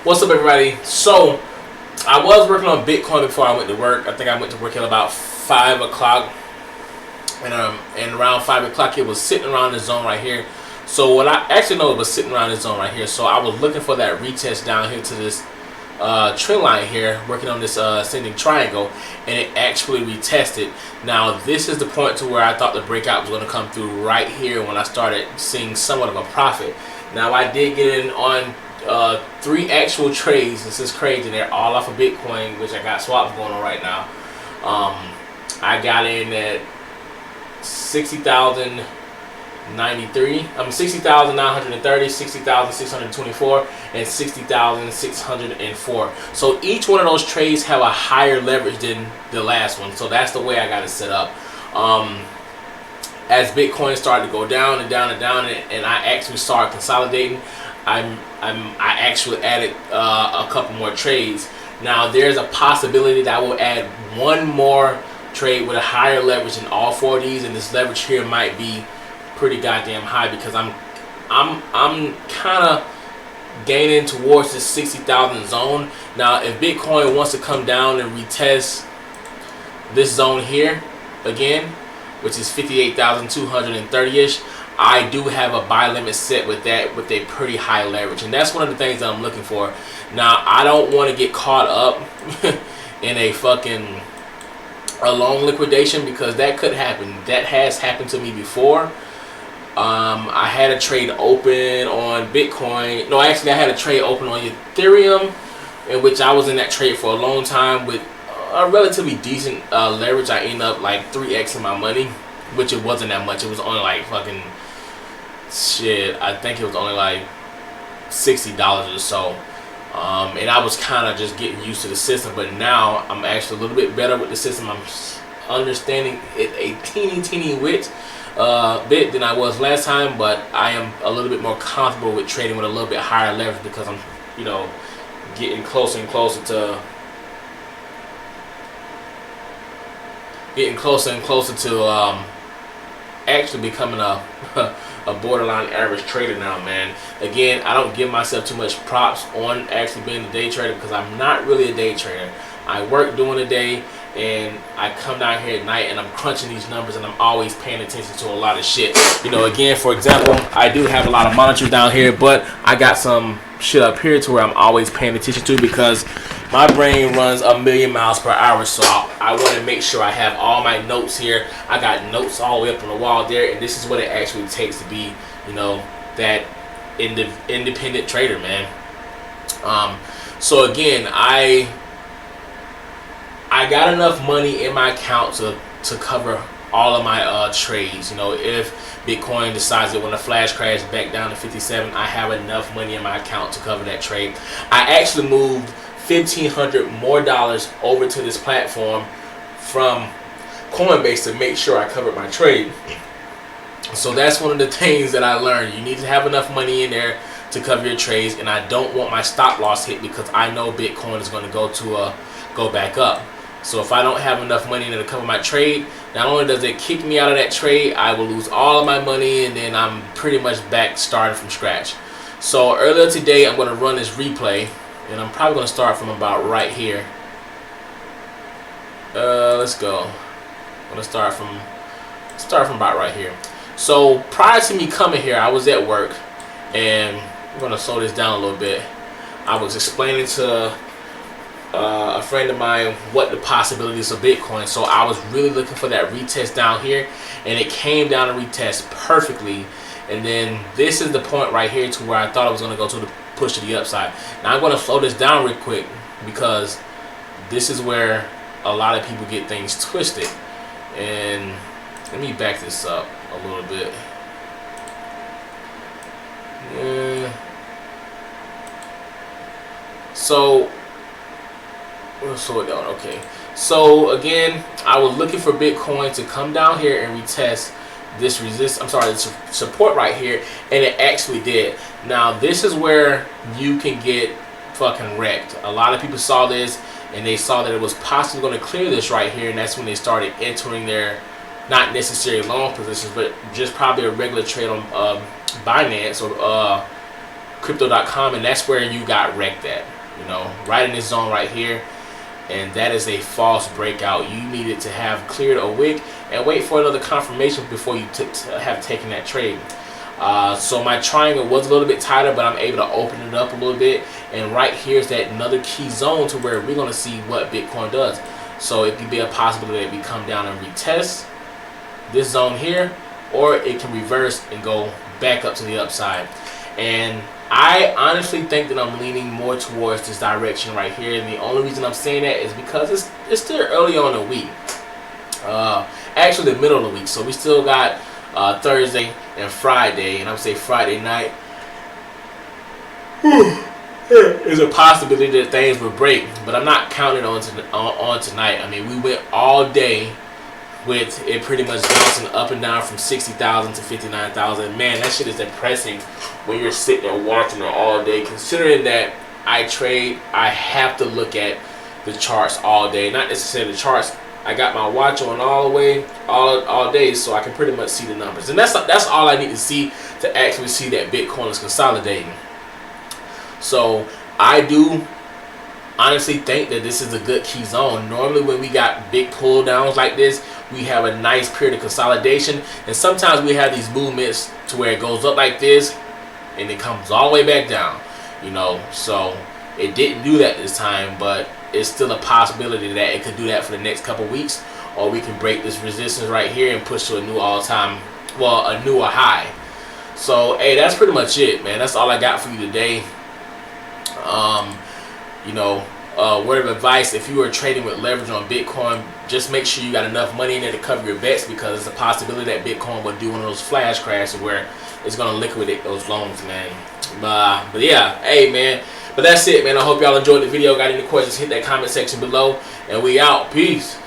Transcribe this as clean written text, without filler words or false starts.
What's up, everybody? So, I was working on Bitcoin before I went to work. I think I went to work at about 5 o'clock. And around 5 o'clock, it was sitting around the zone right here. So, what I actually know, it was sitting around the zone right here. So, I was looking for that retest down here to this trend line here, working on this ascending triangle, and it actually retested. Now, this is the point to where I thought the breakout was going to come through right here when I started seeing somewhat of a profit. Now, I did get in on 3 actual trades. This is crazy. They're all off of Bitcoin, which I got swaps going on right now. I got in at 60,093. 60,930, 60,624, and 60,604. So each one of those trades have a higher leverage than the last one. So that's the way I got it set up. As Bitcoin started to go down and down and down, and I actually started consolidating, I actually added a couple more trades. Now there's a possibility that I will add one more trade with a higher leverage in all 4 of these, and this leverage here might be pretty goddamn high because I'm kind of gaining towards this 60,000 zone. Now if Bitcoin wants to come down and retest this zone here again, which is 58,230-ish, I do have a buy limit set with that, with a pretty high leverage, and that's one of the things that I'm looking for. Now I don't want to get caught up in a long liquidation, because that could happen. That has happened to me before. I had a trade open on Bitcoin. No, actually I had a trade open on Ethereum, in which I was in that trade for a long time with a relatively decent leverage. I ended up like 3xing my money, which it wasn't that much. It was only like fucking shit. I think it was only like $60 or so. And I was kind of just getting used to the system, but now I'm actually a little bit better with the system. I'm understanding it a teeny bit than I was last time, but I am a little bit more comfortable with trading with a little bit higher leverage, because I'm, getting closer and closer to actually becoming a borderline average trader now, man. Again, I don't give myself too much props on actually being a day trader, because I'm not really a day trader. I work during the day, and I come down here at night and I'm crunching these numbers, and I'm always paying attention to a lot of shit. Again, for example, I do have a lot of monitors down here, but I got some shit up here to where I'm always paying attention to, because my brain runs 1,000,000 miles per hour. So I want to make sure I have all my notes here. I got notes all the way up on the wall there, and this is what it actually takes to be, that independent trader, man. So again, I got enough money in my account to cover all of my trades. If Bitcoin decides it want to flash crash back down to 57, I have enough money in my account to cover that trade. I actually moved $1,500 more over to this platform from Coinbase to make sure I covered my trade. So that's one of the things that I learned. You need to have enough money in there to cover your trades, and I don't want my stop loss hit, because I know Bitcoin is going to go back up. So if I don't have enough money in there to cover my trade, not only does it kick me out of that trade, I will lose all of my money, and then I'm pretty much back starting from scratch. So earlier today, I'm going to run this replay, and I'm probably going to start from about right here. Let's go. I'm going to start from about right here. So prior to me coming here, I was at work, and I'm going to slow this down a little bit. I was explaining to a friend of mine what the possibilities of Bitcoin. So I was really looking for that retest down here, and it came down to retest perfectly. And then this is the point right here to where I thought I was going to go to the push to the upside. Now I'm going to slow this down real quick, because this is where a lot of people get things twisted. And let me back this up a little bit. So we'll slow it down. Okay. So again, I was looking for Bitcoin to come down here and retest this this support right here, and it actually did. Now this is where you can get fucking wrecked. A lot of people saw this, and they saw that it was possibly going to clear this right here, and that's when they started entering their not necessarily long positions, but just probably a regular trade on Binance or crypto.com, and that's where you got wrecked at. You know, right in this zone right here. And that is a false breakout. You needed to have cleared a wick and wait for another confirmation before you have taken that trade. So my triangle was a little bit tighter, but I'm able to open it up a little bit. And right here is that another key zone to where we're going to see what Bitcoin does. So it could be a possibility that we come down and retest this zone here, or it can reverse and go back up to the upside. And I honestly think that I'm leaning more towards this direction right here. And the only reason I'm saying that is because it's still early on the week. Actually the middle of the week. So we still got Thursday and Friday, and I would say Friday night is a possibility that things will break, but I'm not counting on tonight. I mean, we went all day with it pretty much bouncing up and down from 60,000 to 59,000. Man, that shit is depressing when you're sitting there watching it all day. Considering that I trade, I have to look at the charts all day. Not necessarily the charts. I got my watch on all the way, all day, so I can pretty much see the numbers. And that's all I need to see to actually see that Bitcoin is consolidating. So I do honestly think that this is a good key zone. Normally when we got big pull downs like this, we have a nice period of consolidation, and sometimes we have these movements to where it goes up like this and it comes all the way back down, you know. So it didn't do that this time, but it's still a possibility that it could do that for the next couple weeks, or we can break this resistance right here and push to a new all-time, well, a newer high. So hey, that's pretty much it, man. That's all I got for you today. You know, word of advice: if you are trading with leverage on Bitcoin, just make sure you got enough money in there to cover your bets, because it's a possibility that Bitcoin will do one of those flash crashes where it's gonna liquidate those loans, man. But yeah, hey man. But that's it, man. I hope y'all enjoyed the video. Got any questions, hit that comment section below, and we out. Peace.